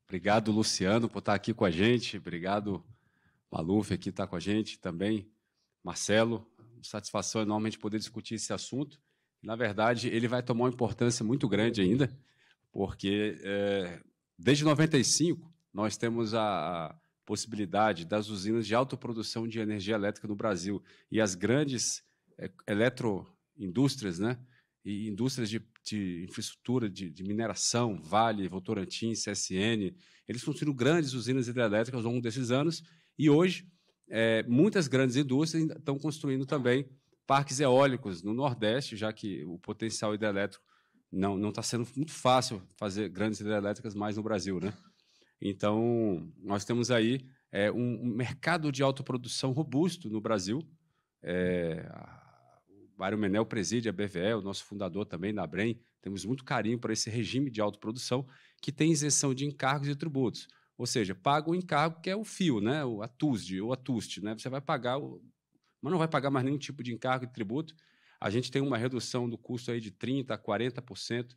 Obrigado, Luciano, por estar aqui com a gente. Obrigado, Maluf, aqui estar com a gente também. Marcelo, satisfação enorme de poder discutir esse assunto. Na verdade, ele vai tomar uma importância muito grande ainda, porque desde 95 nós temos a possibilidade das usinas de autoprodução de energia elétrica no Brasil. E as grandes eletroindústrias, né, e indústrias de infraestrutura, de mineração, Vale, Votorantim, CSN, eles construíram grandes usinas hidrelétricas ao longo desses anos, e hoje muitas grandes indústrias estão construindo também parques eólicos no Nordeste, já que o potencial hidrelétrico não está sendo muito fácil fazer grandes hidrelétricas mais no Brasil, né? Então, nós temos aí um mercado de autoprodução robusto no Brasil. O Mário Menel preside a BVE, o nosso fundador também, da ABREM. Temos muito carinho para esse regime de autoprodução que tem isenção de encargos e tributos. Ou seja, paga o encargo que é o fio, né? A TUSD ou a TUST. Né? Você vai pagar, mas não vai pagar mais nenhum tipo de encargo e tributo. A gente tem uma redução do custo aí de 30% a 40%.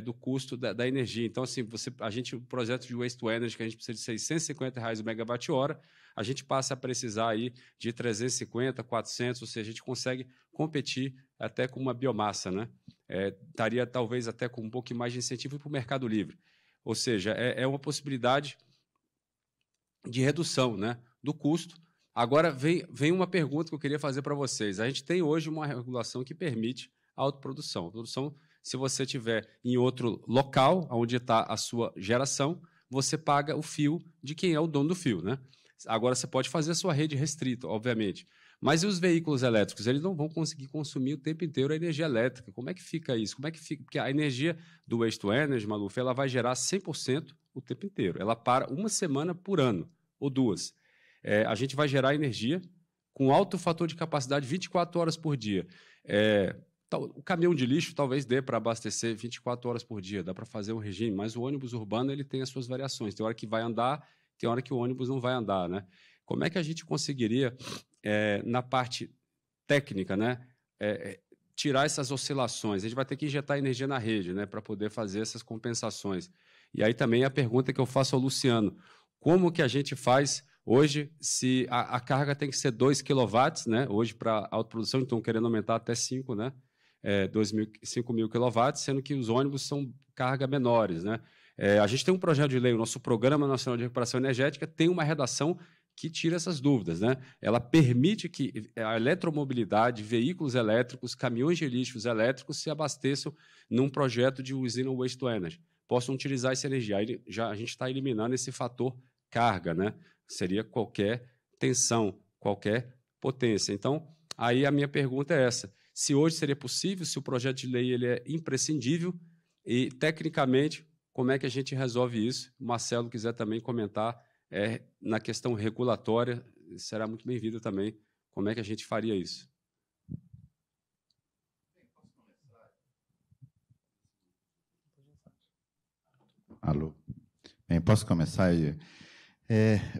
Do custo da energia. Então, assim, o projeto de Waste to Energy, que a gente precisa de R$650 o megawatt-hora, a gente passa a precisar aí de 350, 400, ou seja, a gente consegue competir até com uma biomassa, né? Estaria talvez até com um pouco mais de incentivo para o mercado livre. Ou seja, é uma possibilidade de redução, né, do custo. Agora, vem uma pergunta que eu queria fazer para vocês. A gente tem hoje uma regulação que permite a autoprodução. A produção, se você estiver em outro local, onde está a sua geração, você paga o fio de quem é o dono do fio, né? Agora, você pode fazer a sua rede restrita, obviamente. Mas e os veículos elétricos? Eles não vão conseguir consumir o tempo inteiro a energia elétrica. Como é que fica isso? Como é que fica? Porque a energia do Waste to Energy, Maluf, ela vai gerar 100% o tempo inteiro. Ela para uma semana por ano, ou duas. A gente vai gerar energia com alto fator de capacidade 24 horas por dia. O caminhão de lixo talvez dê para abastecer 24 horas por dia, dá para fazer um regime, mas o ônibus urbano ele tem as suas variações. Tem hora que vai andar, tem hora que o ônibus não vai andar, né? Como é que a gente conseguiria, na parte técnica, né, tirar essas oscilações? A gente vai ter que injetar energia na rede, né, para poder fazer essas compensações. E aí também a pergunta que eu faço ao Luciano: como que a gente faz hoje, se a carga tem que ser 2 kW, né, hoje para autoprodução, então querendo aumentar até 5, né? 5.000 kW, sendo que os ônibus são carga menores, né? A gente tem um projeto de lei, o nosso Programa Nacional de Recuperação Energética tem uma redação que tira essas dúvidas, né? Ela permite que a eletromobilidade, veículos elétricos, caminhões de lixos elétricos se abasteçam num projeto de usina Waste to Energy, possam utilizar essa energia. Aí a gente está eliminando esse fator carga, né? Seria qualquer tensão, qualquer potência. Então, aí a minha pergunta é essa: se hoje seria possível, se o projeto de lei ele é imprescindível, e, tecnicamente, como é que a gente resolve isso? O Marcelo quiser também comentar na questão regulatória, será muito bem-vindo também. Como é que a gente faria isso? Alô. Bem, posso começar?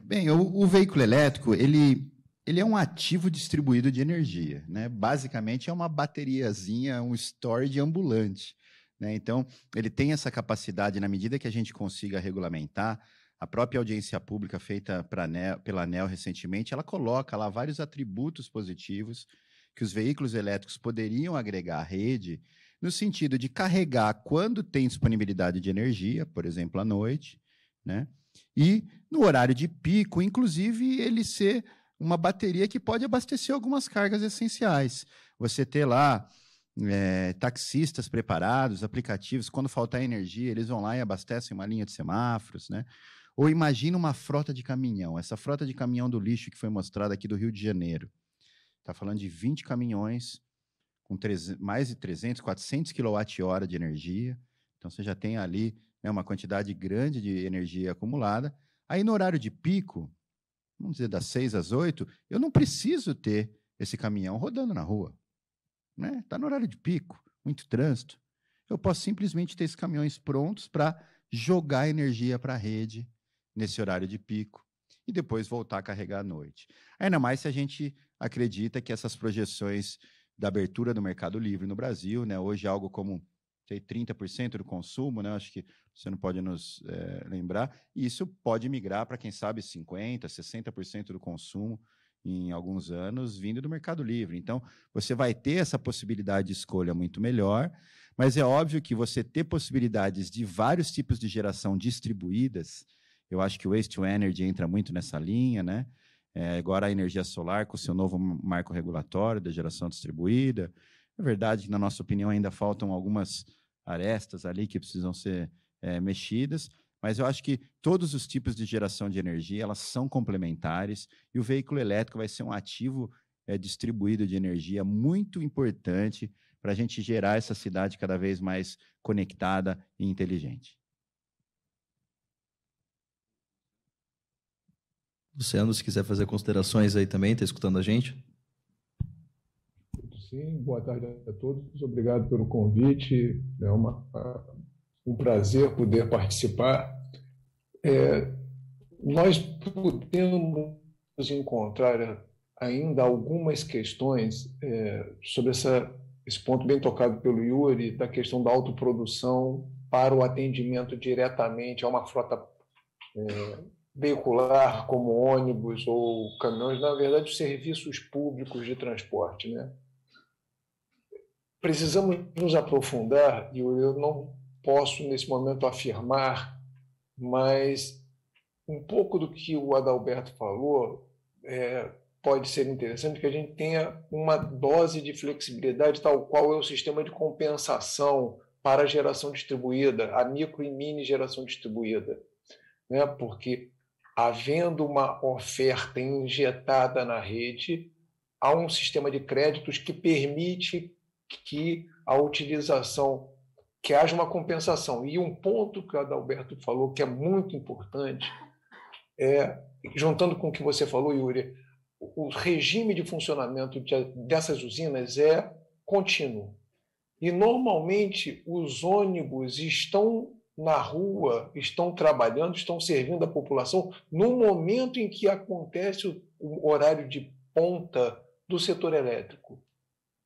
Bem, o veículo elétrico, ele é um ativo distribuído de energia, né? Basicamente é uma bateriazinha, um storage ambulante, né? Então, ele tem essa capacidade, na medida que a gente consiga regulamentar. A própria audiência pública feita pela ANEEL recentemente, ela coloca lá vários atributos positivos que os veículos elétricos poderiam agregar à rede, no sentido de carregar quando tem disponibilidade de energia, por exemplo, à noite, né? E no horário de pico, inclusive, ele ser uma bateria que pode abastecer algumas cargas essenciais. Você ter lá taxistas preparados, aplicativos, quando faltar energia, eles vão lá e abastecem uma linha de semáforos, né? Ou imagina uma frota de caminhão. Essa frota de caminhão do lixo que foi mostrada aqui do Rio de Janeiro. Está falando de 20 caminhões com mais de 300, 400 kWh de energia. Então, você já tem ali, né, uma quantidade grande de energia acumulada. Aí, no horário de pico, vamos dizer, das 6 às 8, eu não preciso ter esse caminhão rodando na rua. Né? Está no horário de pico, muito trânsito. Eu posso simplesmente ter esses caminhões prontos para jogar energia para a rede nesse horário de pico e depois voltar a carregar à noite. Ainda mais se a gente acredita que essas projeções da abertura do mercado livre no Brasil, né, hoje algo como 30% do consumo, né? Acho que você não pode nos lembrar, e isso pode migrar para, quem sabe, 50%, 60% do consumo em alguns anos vindo do Mercado Livre. Então, você vai ter essa possibilidade de escolha muito melhor, mas é óbvio que você ter possibilidades de vários tipos de geração distribuídas, eu acho que o Waste to Energy entra muito nessa linha, né? Agora a energia solar com o seu novo marco regulatório da geração distribuída. É verdade que, na nossa opinião, ainda faltam algumas arestas ali que precisam ser mexidas, mas eu acho que todos os tipos de geração de energia, elas são complementares, e o veículo elétrico vai ser um ativo distribuído de energia muito importante para a gente gerar essa cidade cada vez mais conectada e inteligente. Luciano, se quiser fazer considerações aí também, está escutando a gente? Sim, boa tarde a todos. Obrigado pelo convite. É um prazer poder participar. Nós podemos encontrar ainda algumas questões sobre esse ponto bem tocado pelo Yuri, da questão da autoprodução para o atendimento diretamente a uma frota veicular, como ônibus ou caminhões, na verdade, os serviços públicos de transporte, né? Precisamos nos aprofundar, e eu não posso, nesse momento, afirmar, mas um pouco do que o Adalberto falou pode ser interessante, que a gente tenha uma dose de flexibilidade, tal qual é o sistema de compensação para a geração distribuída, a micro e mini geração distribuída, né? Porque, havendo uma oferta injetada na rede, há um sistema de créditos que permite que a utilização, que haja uma compensação. E um ponto que o Adalberto falou, que é muito importante, juntando com o que você falou, Yuri, o regime de funcionamento dessas usinas é contínuo. E, normalmente, os ônibus estão na rua, estão trabalhando, estão servindo a população no momento em que acontece o horário de ponta do setor elétrico.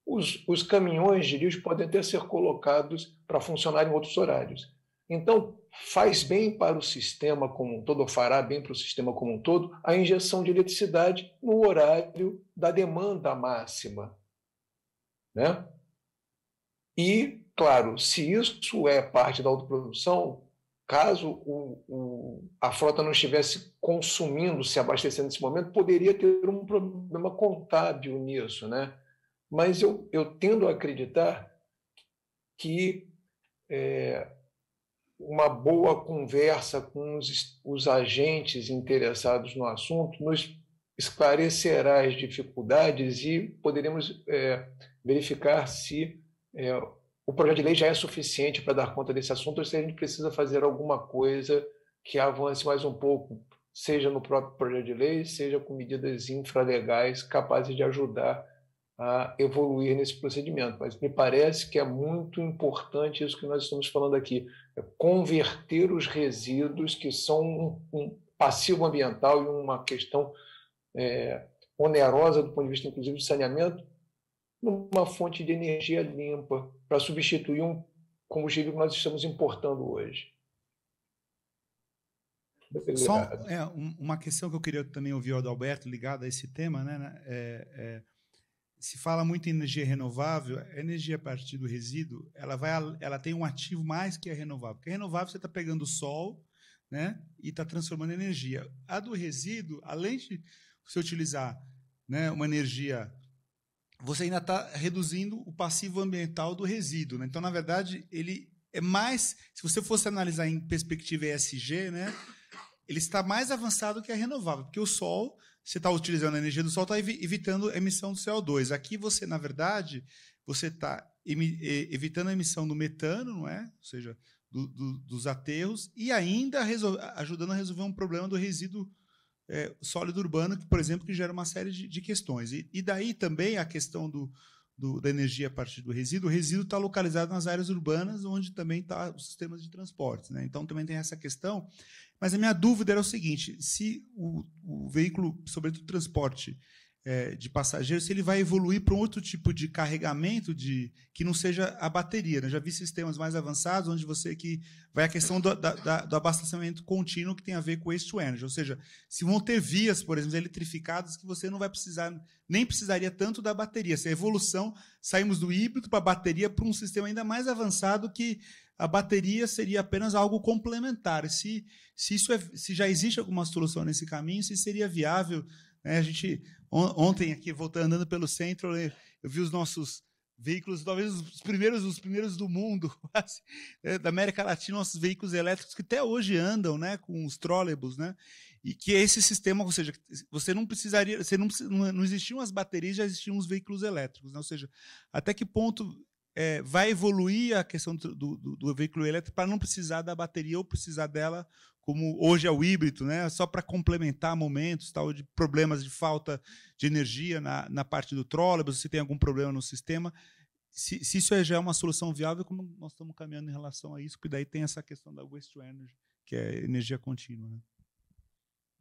Os caminhões de lixo podem até ser colocados para funcionar em outros horários. Então, faz bem para o sistema como um todo, ou fará bem para o sistema como um todo, a injeção de eletricidade no horário da demanda máxima, né? E, claro, se isso é parte da autoprodução, caso a frota não estivesse consumindo, se abastecendo nesse momento, poderia ter um problema contábil nisso, né? Mas eu tendo a acreditar que uma boa conversa com os agentes interessados no assunto nos esclarecerá as dificuldades e poderemos verificar se o projeto de lei já é suficiente para dar conta desse assunto ou se a gente precisa fazer alguma coisa que avance mais um pouco, seja no próprio projeto de lei, seja com medidas infralegais capazes de ajudar a evoluir nesse procedimento. Mas me parece que é muito importante isso que nós estamos falando aqui, converter os resíduos, que são um passivo ambiental e uma questão onerosa do ponto de vista, inclusive, de saneamento, numa fonte de energia limpa, para substituir um combustível que nós estamos importando hoje. Só uma questão que eu queria também ouvir o Adalberto ligada a esse tema, né? Se fala muito em energia renovável, a energia a partir do resíduo, ela tem um ativo mais que a renovável. Porque a renovável você está pegando o sol, né, e está transformando em energia. A do resíduo, além de você utilizar, né, uma energia, você ainda está reduzindo o passivo ambiental do resíduo, né? Então, na verdade, ele é mais, se você fosse analisar em perspectiva ESG, né, ele está mais avançado que a renovável, porque o sol, você está utilizando a energia do sol, está evitando a emissão do CO2. Aqui você, na verdade, você está evitando a emissão do metano, não é? Ou seja, dos aterros, e ainda ajudando a resolver um problema do resíduo sólido urbano, que, por exemplo, que gera uma série de questões. E daí também a questão da energia a partir do resíduo. O resíduo está localizado nas áreas urbanas, onde também estão os sistemas de transporte, né? Então, também tem essa questão. Mas a minha dúvida era o seguinte: se o veículo, sobretudo transporte de passageiros, se ele vai evoluir para um outro tipo de carregamento que não seja a bateria, né? Já vi sistemas mais avançados onde vai a questão do abastecimento contínuo, que tem a ver com waste to energy, ou seja, se vão ter vias, por exemplo, eletrificadas, que você não vai nem precisaria tanto da bateria. Se a evolução, saímos do híbrido para a bateria para um sistema ainda mais avançado, que a bateria seria apenas algo complementar. Se já existe alguma solução nesse caminho, se seria viável, né? A gente ontem aqui, andando pelo centro, eu vi os nossos veículos, talvez os primeiros do mundo, da América Latina, nossos veículos elétricos que até hoje andam, né, com os trólebus, né, e que é esse sistema, ou seja, você não precisaria, não existiam as baterias, já existiam os veículos elétricos, né, ou seja, até que ponto vai evoluir a questão do veículo elétrico para não precisar da bateria ou precisar dela, como hoje é o híbrido, né? Só para complementar momentos tal, de problemas de falta de energia na parte do trólebus, se tem algum problema no sistema. Se isso já é uma solução viável, como nós estamos caminhando em relação a isso, porque daí tem essa questão da waste to energy, que é energia contínua. Né?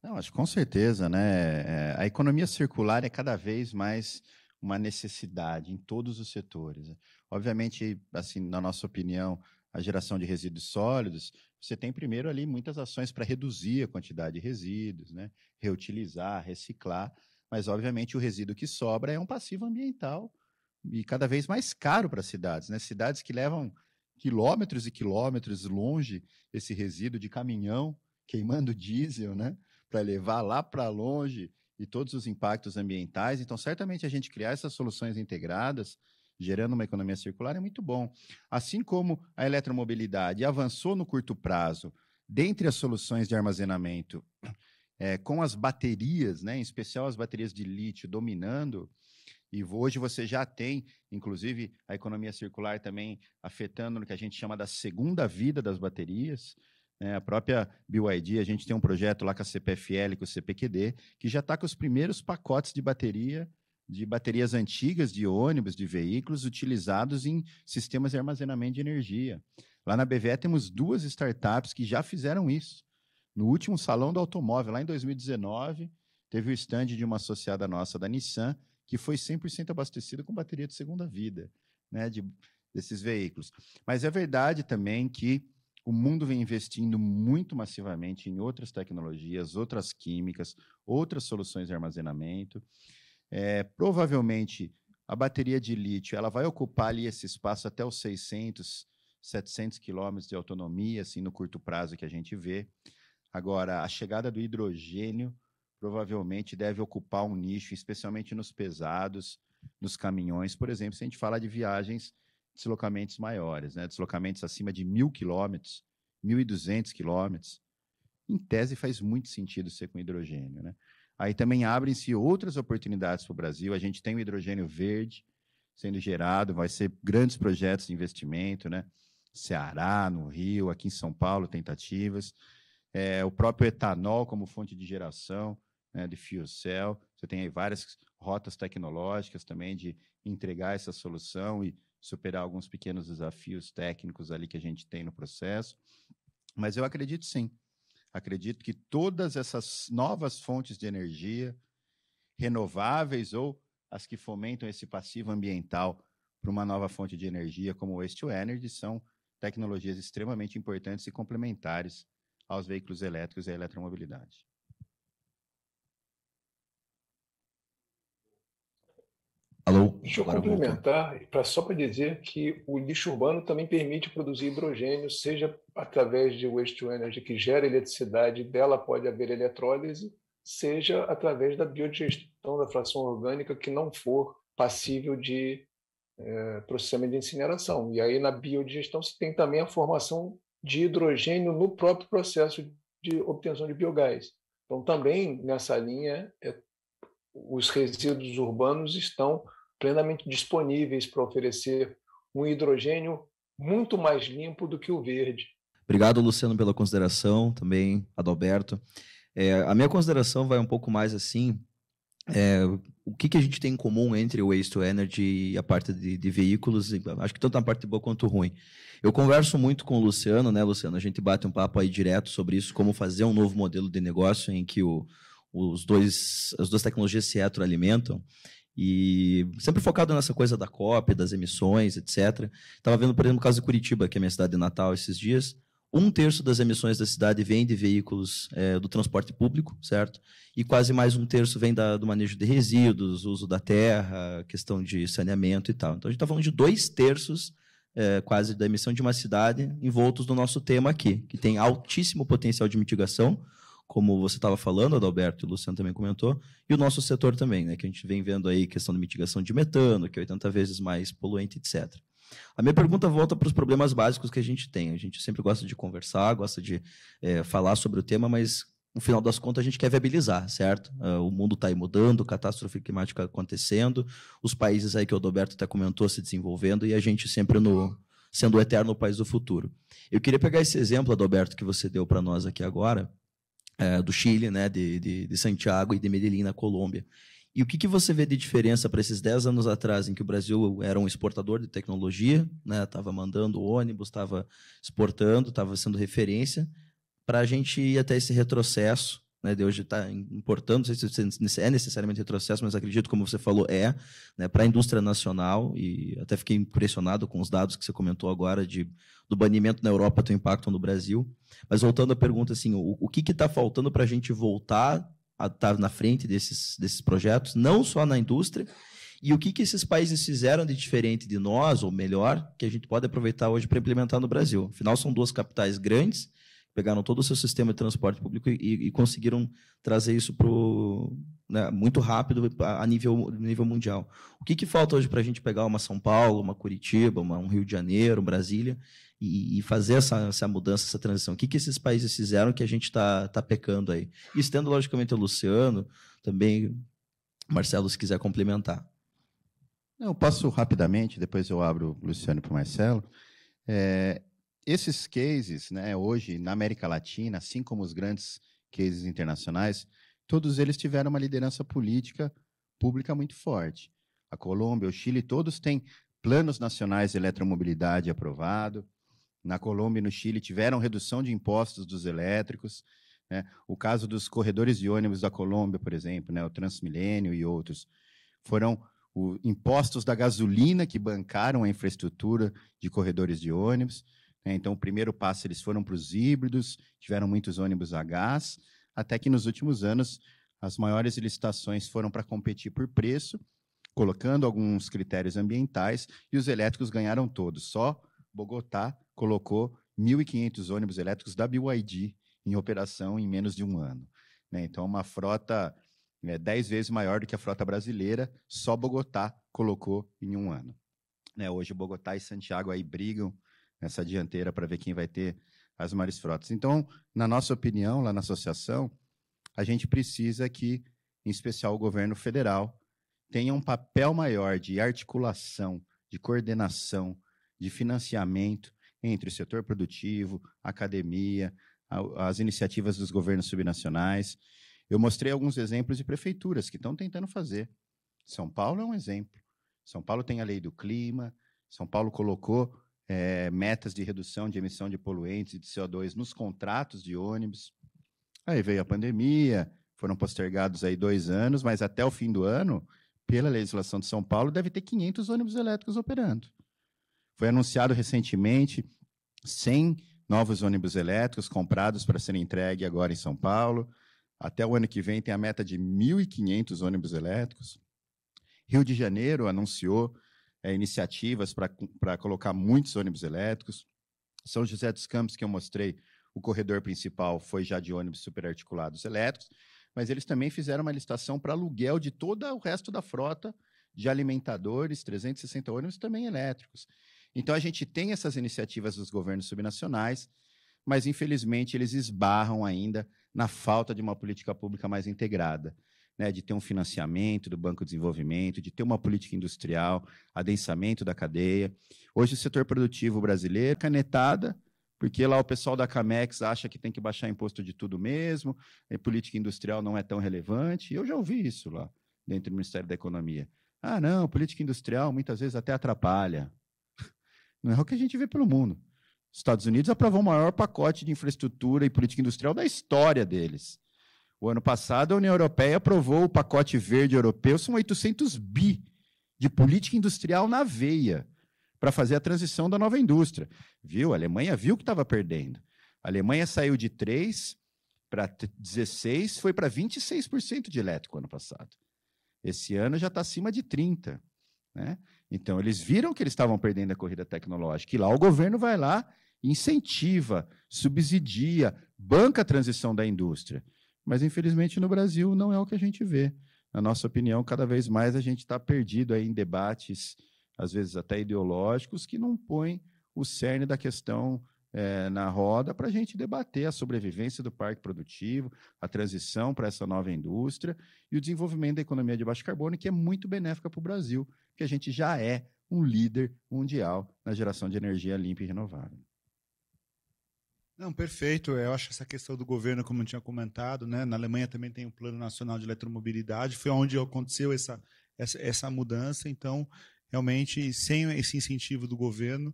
Não, acho que com certeza, né? A economia circular é cada vez mais uma necessidade em todos os setores. Obviamente, assim, na nossa opinião, a geração de resíduos sólidos, você tem primeiro ali muitas ações para reduzir a quantidade de resíduos, né? Reutilizar, reciclar, mas obviamente o resíduo que sobra é um passivo ambiental e cada vez mais caro para as cidades, né? Cidades que levam quilômetros e quilômetros longe esse resíduo de caminhão, queimando diesel, né? Para levar lá para longe e todos os impactos ambientais. Então, certamente a gente criar essas soluções integradas, gerando uma economia circular, é muito bom. Assim como a eletromobilidade avançou no curto prazo, dentre as soluções de armazenamento, com as baterias, né, em especial as baterias de lítio dominando, e hoje você já tem, inclusive, a economia circular também afetando no que a gente chama da segunda vida das baterias. A própria BYD, a gente tem um projeto lá com a CPFL, com o CPQD, que já está com os primeiros pacotes de baterias antigas de ônibus, de veículos, utilizados em sistemas de armazenamento de energia. Lá na BVE temos 2 startups que já fizeram isso. No último Salão do Automóvel, lá em 2019, teve o stand de uma associada nossa, da Nissan, que foi 100% abastecida com bateria de segunda vida, né, desses veículos. Mas é verdade também que o mundo vem investindo muito massivamente em outras tecnologias, outras químicas, outras soluções de armazenamento. Provavelmente, a bateria de lítio ela vai ocupar ali esse espaço até os 600, 700 quilômetros de autonomia, assim, no curto prazo que a gente vê. Agora, a chegada do hidrogênio provavelmente deve ocupar um nicho, especialmente nos pesados, nos caminhões, por exemplo, se a gente fala de viagens, deslocamentos maiores, né? Deslocamentos acima de 1.000 quilômetros, 1.200 quilômetros. Em tese, faz muito sentido ser com hidrogênio, né? Aí também abrem-se outras oportunidades para o Brasil. A gente tem o hidrogênio verde sendo gerado, vai ser grandes projetos de investimento, né? Ceará, no Rio, aqui em São Paulo, tentativas. O próprio etanol como fonte de geração, né, de fuel cell. Você tem aí várias rotas tecnológicas também de entregar essa solução e superar alguns pequenos desafios técnicos ali que a gente tem no processo. Mas eu acredito sim. Acredito que todas essas novas fontes de energia, renováveis ou as que fomentam esse passivo ambiental para uma nova fonte de energia como o waste to energy, são tecnologias extremamente importantes e complementares aos veículos elétricos e à eletromobilidade. Alô? Deixa eu complementar, só para dizer que o lixo urbano também permite produzir hidrogênio, seja através de waste to energy, que gera eletricidade, dela pode haver eletrólise, seja através da biodigestão da fração orgânica que não for passível de processamento de incineração. E aí na biodigestão se tem também a formação de hidrogênio no próprio processo de obtenção de biogás. Então também nessa linha os resíduos urbanos estão plenamente disponíveis para oferecer um hidrogênio muito mais limpo do que o verde. Obrigado, Luciano, pela consideração, também, Adalberto. A minha consideração vai um pouco mais assim, o que a gente tem em comum entre o Waste to Energy e a parte de veículos, acho que tanto na parte boa quanto ruim. Eu converso muito com o Luciano, né, Luciano? A gente bate um papo aí direto sobre isso, como fazer um novo modelo de negócio em que o as duas tecnologias se retroalimentam. E sempre focado nessa coisa da COP, das emissões, etc. Estava vendo, por exemplo, o caso de Curitiba, que é a minha cidade natal, esses dias. 1/3 das emissões da cidade vem de veículos do transporte público, certo? E quase mais 1/3 vem do manejo de resíduos, uso da terra, questão de saneamento e tal. Então, a gente está falando de 2/3 quase da emissão de uma cidade envoltos no nosso tema aqui, que tem altíssimo potencial de mitigação, como você estava falando, Adalberto e o Luciano também comentou, e o nosso setor também, né, que a gente vem vendo aí questão de mitigação de metano, que é 80 vezes mais poluente, etc. A minha pergunta volta para os problemas básicos que a gente tem. A gente sempre gosta de conversar, gosta de falar sobre o tema, mas, no final das contas, a gente quer viabilizar, certo? O mundo está aí mudando, catástrofe climática acontecendo, os países aí que o Adalberto até comentou se desenvolvendo, e a gente sempre sendo o eterno país do futuro. Eu queria pegar esse exemplo, Adalberto, que você deu para nós aqui agora, do Chile, né, de Santiago e de Medellín, na Colômbia. E o que você vê de diferença para esses 10 anos atrás, em que o Brasil era um exportador de tecnologia, né, estava mandando ônibus, estava exportando, estava sendo referência, para a gente ir até esse retrocesso, né, de hoje está importando, não sei se é necessariamente retrocesso, mas acredito, como você falou, né, para a indústria nacional, e até fiquei impressionado com os dados que você comentou agora do banimento na Europa ter um impacto no Brasil. Mas voltando à pergunta, assim, o que está faltando para a gente voltar a estar na frente desses projetos, não só na indústria, e o que esses países fizeram de diferente de nós, ou melhor, que a gente pode aproveitar hoje para implementar no Brasil. Afinal, são duas capitais grandes, pegaram todo o seu sistema de transporte público e conseguiram trazer isso né, muito rápido a nível mundial. O que falta hoje para a gente pegar uma São Paulo, uma Curitiba, um Rio de Janeiro, Brasília, e fazer essa mudança, essa transição? O que esses países fizeram que a gente está pecando aí? E estendo, logicamente, o Luciano, também, Marcelo, se quiser complementar. Eu passo rapidamente, depois eu abro o Luciano para o Marcelo. Esses cases, né, hoje, na América Latina, assim como os grandes cases internacionais, todos eles tiveram uma liderança política pública muito forte. A Colômbia, o Chile, todos têm planos nacionais de eletromobilidade aprovado. Na Colômbia e no Chile tiveram redução de impostos dos elétricos, né? O caso dos corredores de ônibus da Colômbia, por exemplo, né, o Transmilênio e outros, foram impostos da gasolina que bancaram a infraestrutura de corredores de ônibus. Então, o primeiro passo, eles foram para os híbridos, tiveram muitos ônibus a gás, até que nos últimos anos as maiores licitações foram para competir por preço, colocando alguns critérios ambientais, e os elétricos ganharam todos. Só Bogotá colocou 1.500 ônibus elétricos da BYD em operação em menos de um ano. Então, uma frota 10 vezes maior do que a frota brasileira, só Bogotá colocou em um ano. Hoje, Bogotá e Santiago aí brigam nessa dianteira para ver quem vai ter as maiores frotas. Então, na nossa opinião, lá na associação, a gente precisa que, em especial o governo federal, tenha um papel maior de articulação, de coordenação, de financiamento entre o setor produtivo, a academia, as iniciativas dos governos subnacionais. Eu mostrei alguns exemplos de prefeituras que estão tentando fazer. São Paulo é um exemplo. São Paulo tem a lei do clima, São Paulo colocou metas de redução de emissão de poluentes e de CO2 nos contratos de ônibus. Aí veio a pandemia, foram postergados aí 2 anos, mas até o fim do ano, pela legislação de São Paulo, deve ter 500 ônibus elétricos operando. Foi anunciado recentemente 100 novos ônibus elétricos comprados para serem entregues agora em São Paulo. Até o ano que vem tem a meta de 1.500 ônibus elétricos. Rio de Janeiro anunciou iniciativas para colocar muitos ônibus elétricos. São José dos Campos, que eu mostrei, o corredor principal foi já de ônibus superarticulados elétricos, mas eles também fizeram uma licitação para aluguel de todo o resto da frota de alimentadores, 360 ônibus também elétricos. Então, a gente tem essas iniciativas dos governos subnacionais, mas, infelizmente, eles esbarram ainda na falta de uma política pública mais integrada, né, de ter um financiamento do Banco de Desenvolvimento, de ter uma política industrial, adensamento da cadeia. Hoje, o setor produtivo brasileiro, canetada, porque lá o pessoal da Camex acha que tem que baixar imposto de tudo mesmo, a política industrial não é tão relevante. Eu já ouvi isso lá dentro do Ministério da Economia. Ah, não, política industrial muitas vezes até atrapalha. Não é o que a gente vê pelo mundo. Os Estados Unidos aprovou o maior pacote de infraestrutura e política industrial da história deles. O ano passado, a União Europeia aprovou o pacote verde europeu, são 800 bi de política industrial na veia para fazer a transição da nova indústria. Viu? A Alemanha viu que estava perdendo. A Alemanha saiu de 3% para 16%, foi para 26% de elétrico ano passado. Esse ano já está acima de 30%. Né? Então, eles viram que eles estavam perdendo a corrida tecnológica. E lá o governo vai lá, incentiva, subsidia, banca a transição da indústria. Mas, infelizmente, no Brasil não é o que a gente vê. Na nossa opinião, cada vez mais a gente está perdido aí em debates, às vezes até ideológicos, que não põem o cerne da questão na roda para a gente debater a sobrevivência do parque produtivo, a transição para essa nova indústria e o desenvolvimento da economia de baixo carbono, que é muito benéfica para o Brasil, porque a gente já é um líder mundial na geração de energia limpa e renovável. Não, perfeito. Eu acho essa questão do governo, como eu tinha comentado, né? Na Alemanha também tem o Plano Nacional de Eletromobilidade, foi onde aconteceu essa mudança. Então, realmente, sem esse incentivo do governo,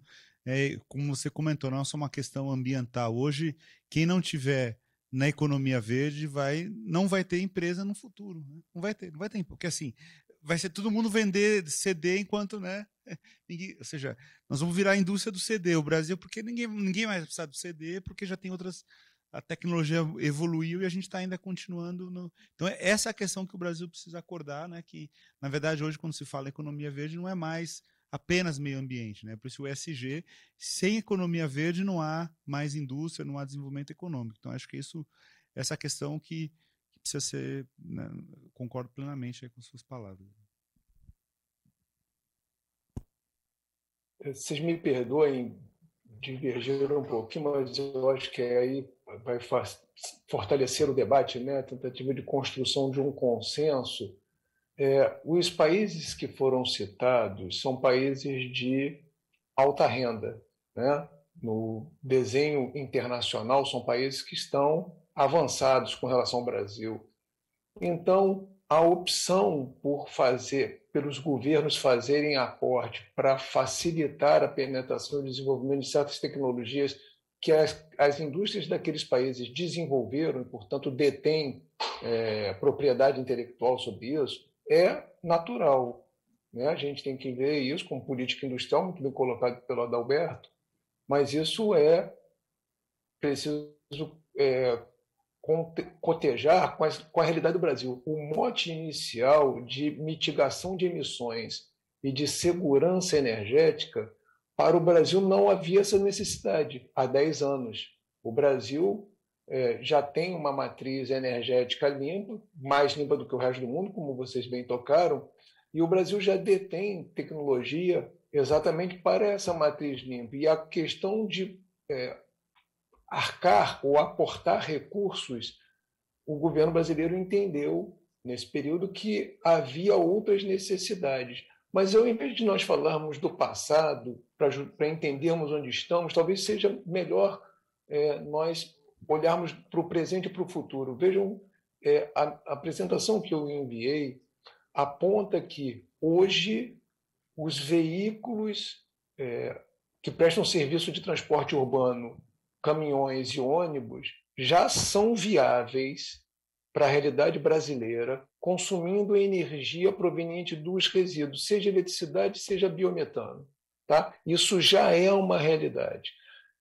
como você comentou, não é só uma questão ambiental. Hoje, quem não tiver na economia verde não vai ter empresa no futuro. Né? Não vai ter, porque assim, vai ser todo mundo vender CD enquanto, né? Ou seja, nós vamos virar a indústria do CD, o Brasil, porque ninguém mais precisa do CD, porque já tem outras, a tecnologia evoluiu e a gente está ainda continuando. Então, essa é a questão que o Brasil precisa acordar, né? Que, na verdade, hoje, quando se fala em economia verde, não é mais apenas meio ambiente, né? Por isso o ESG, sem economia verde não há mais indústria, não há desenvolvimento econômico. Então, acho que essa questão que precisa ser, né? Concordo plenamente aí com suas palavras. Vocês me perdoem divergir um pouquinho, mas eu acho que aí vai fortalecer o debate, né? A tentativa de construção de um consenso. Os países que foram citados são países de alta renda, né? No desenho internacional, são países que estão avançados com relação ao Brasil. Então, a opção pelos governos fazerem aporte para facilitar a penetração e desenvolvimento de certas tecnologias que as indústrias daqueles países desenvolveram e, portanto, detêm propriedade intelectual sobre isso, é natural. Né? A gente tem que ver isso como política industrial, muito bem colocado pelo Adalberto, mas isso é preciso cotejar com a realidade do Brasil. O mote inicial de mitigação de emissões e de segurança energética, para o Brasil não havia essa necessidade há 10 anos. O Brasil já tem uma matriz energética limpa, mais limpa do que o resto do mundo, como vocês bem tocaram, e o Brasil já detém tecnologia exatamente para essa matriz limpa. E a questão de arcar ou aportar recursos, o governo brasileiro entendeu, nesse período, que havia outras necessidades. Mas, ao invés de nós falarmos do passado, para entendermos onde estamos, talvez seja melhor nós olharmos para o presente e para o futuro. Vejam, a apresentação que eu enviei aponta que, hoje, os veículos que prestam serviço de transporte urbano, caminhões e ônibus, já são viáveis para a realidade brasileira, consumindo energia proveniente dos resíduos, seja eletricidade, seja biometano. Tá? Isso já é uma realidade.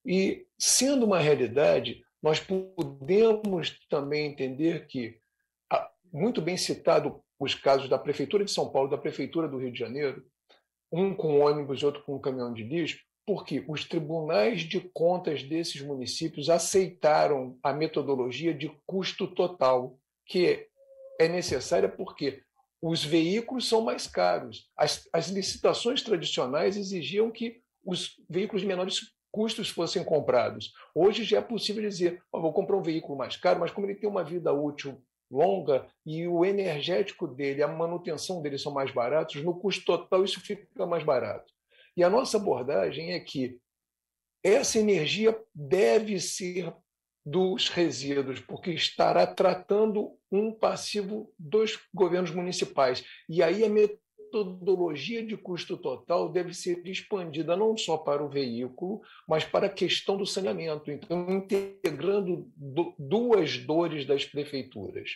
E, sendo uma realidade, nós podemos também entender que, muito bem citado os casos da Prefeitura de São Paulo e da Prefeitura do Rio de Janeiro, um com ônibus e outro com caminhão de lixo, porque os tribunais de contas desses municípios aceitaram a metodologia de custo total, que é necessária porque os veículos são mais caros. As licitações tradicionais exigiam que os veículos de menores custos fossem comprados. Hoje já é possível dizer, vou comprar um veículo mais caro, mas como ele tem uma vida útil longa e o energético dele, a manutenção dele são mais baratos, no custo total isso fica mais barato. E a nossa abordagem é que essa energia deve ser dos resíduos, porque estará tratando um passivo dos governos municipais. E aí a metodologia de custo total deve ser expandida não só para o veículo, mas para a questão do saneamento, então integrando duas dores das prefeituras.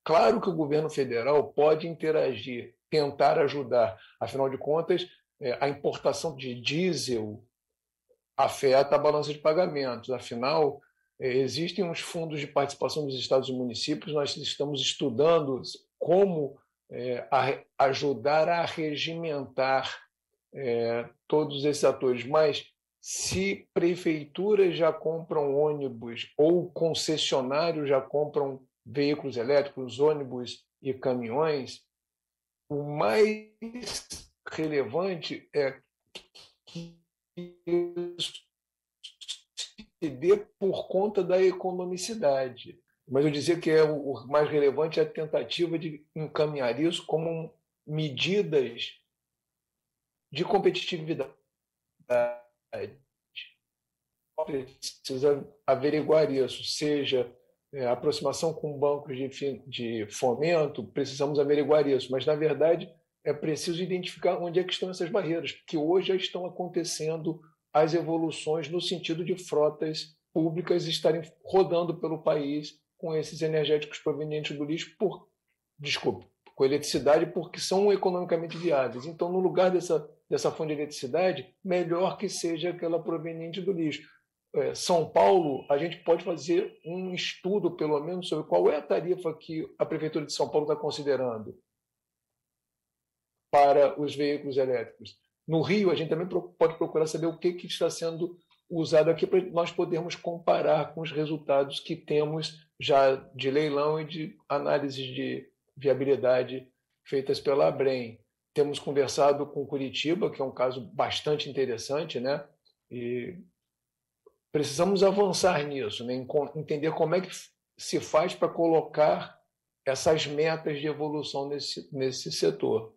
Claro que o governo federal pode interagir, tentar ajudar, afinal de contas, a importação de diesel afeta a balança de pagamentos, afinal, existem uns fundos de participação dos estados e municípios, nós estamos estudando como ajudar a regimentar todos esses atores, mas se prefeituras já compram ônibus ou concessionários já compram veículos elétricos, ônibus e caminhões, o mais relevante é que isso se dê por conta da economicidade. Mas eu dizia que o mais relevante é a tentativa de encaminhar isso como medidas de competitividade. Precisa averiguar isso, seja aproximação com bancos de fomento, precisamos averiguar isso, mas, na verdade, é preciso identificar onde é que estão essas barreiras, porque hoje já estão acontecendo as evoluções no sentido de frotas públicas estarem rodando pelo país com esses energéticos provenientes do lixo com eletricidade, porque são economicamente viáveis. Então, no lugar dessa fonte de eletricidade, melhor que seja aquela proveniente do lixo. São Paulo, a gente pode fazer um estudo, pelo menos, sobre qual é a tarifa que a Prefeitura de São Paulo está considerando para os veículos elétricos. No Rio, a gente também pode procurar saber o que está sendo usado aqui para nós podermos comparar com os resultados que temos já de leilão e de análise de viabilidade feitas pela ABREM. Temos conversado com Curitiba, que é um caso bastante interessante, né? E precisamos avançar nisso, né? Entender como é que se faz para colocar essas metas de evolução nesse setor.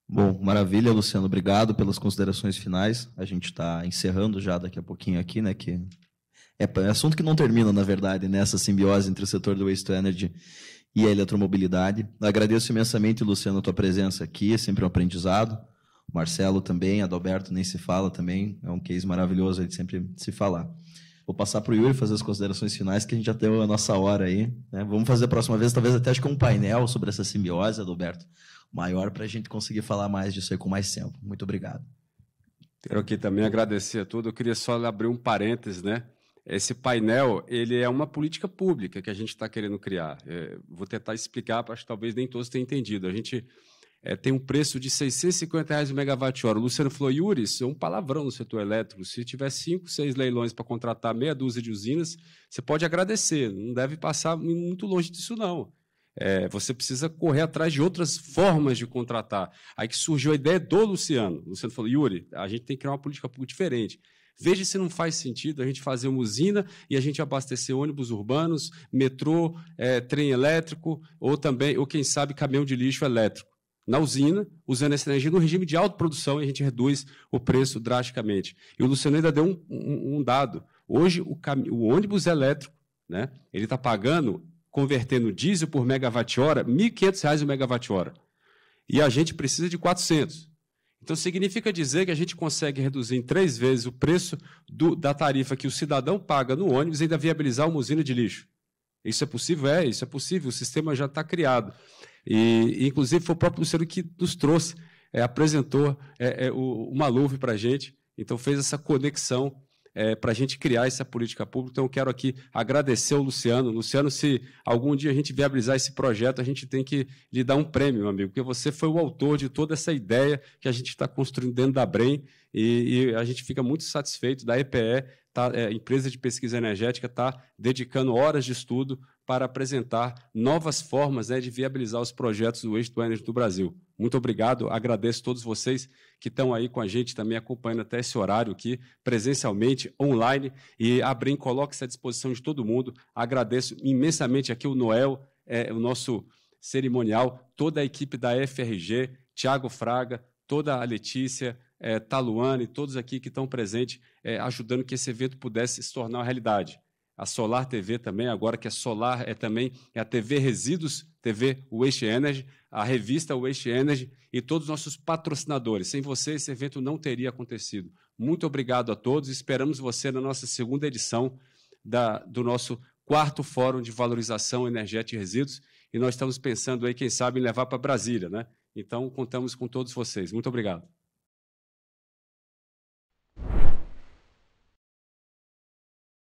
Bom, maravilha, Luciano. Obrigado pelas considerações finais. A gente está encerrando já daqui a pouquinho aqui, né? Que é assunto que não termina, na verdade, nessa simbiose entre o setor do Waste to Energy e a eletromobilidade. Agradeço imensamente, Luciano, a tua presença aqui, é sempre um aprendizado. O Marcelo também, Adalberto nem se fala também, é um case maravilhoso de sempre se falar. Vou passar para o Yuri fazer as considerações finais, que a gente já deu a nossa hora aí, né? Vamos fazer a próxima vez, talvez até acho que um painel sobre essa simbiose, Adalberto, maior, para a gente conseguir falar mais disso aí com mais tempo. Muito obrigado. Quero aqui também agradecer a tudo. Eu queria só abrir um parênteses, né? Esse painel, ele é uma política pública que a gente está querendo criar. Vou tentar explicar, acho que talvez nem todos tenham entendido. A gente tem um preço de R$ 650 o megawatt-hora. O Luciano falou, Yuri, isso é um palavrão no setor elétrico. Se tiver 5, 6 leilões para contratar meia dúzia de usinas, você pode agradecer. Não deve passar muito longe disso, não. Você precisa correr atrás de outras formas de contratar. Aí que surgiu a ideia do Luciano. O Luciano falou, Yuri, a gente tem que criar uma política pública diferente. Veja se não faz sentido a gente fazer uma usina e a gente abastecer ônibus urbanos, metrô, trem elétrico, ou quem sabe, caminhão de lixo elétrico. Na usina, usando essa energia no regime de autoprodução, e a gente reduz o preço drasticamente. E o Luciano ainda deu um dado. Hoje, o ônibus elétrico, né, ele está pagando, convertendo diesel por megawatt-hora, R$ 1.500 o megawatt-hora. E a gente precisa de 400. Então, significa dizer que a gente consegue reduzir em 3 vezes o preço da tarifa que o cidadão paga no ônibus e ainda viabilizar uma usina de lixo. Isso é possível? Isso é possível. O sistema já está criado. E, inclusive, foi o próprio Luciano que nos trouxe, apresentou o Maluf para a gente, então fez essa conexão para a gente criar essa política pública. Então, eu quero aqui agradecer ao Luciano. Luciano, se algum dia a gente viabilizar esse projeto, a gente tem que lhe dar um prêmio, meu amigo, porque você foi o autor de toda essa ideia que a gente está construindo dentro da ABREM e a gente fica muito satisfeito da EPE, empresa de pesquisa energética, está dedicando horas de estudo para apresentar novas formas de viabilizar os projetos do Waste to Energy do Brasil. Muito obrigado, agradeço a todos vocês que estão aí com a gente, também acompanhando até esse horário aqui, presencialmente, online, e a ABREM coloca-se à disposição de todo mundo. Agradeço imensamente aqui o Noel, o nosso cerimonial, toda a equipe da FRG, Tiago Fraga, toda a Letícia, Taluane, todos aqui que estão presentes, ajudando que esse evento pudesse se tornar uma realidade. A Solar TV também, agora que a Solar também é a TV Resíduos TV Waste Energy, a revista Waste Energy e todos os nossos patrocinadores. Sem vocês, esse evento não teria acontecido. Muito obrigado a todos. Esperamos você na nossa segunda edição do nosso 4º Fórum de Valorização Energética e Resíduos. E nós estamos pensando aí, quem sabe, em levar para Brasília, né? Então, contamos com todos vocês. Muito obrigado.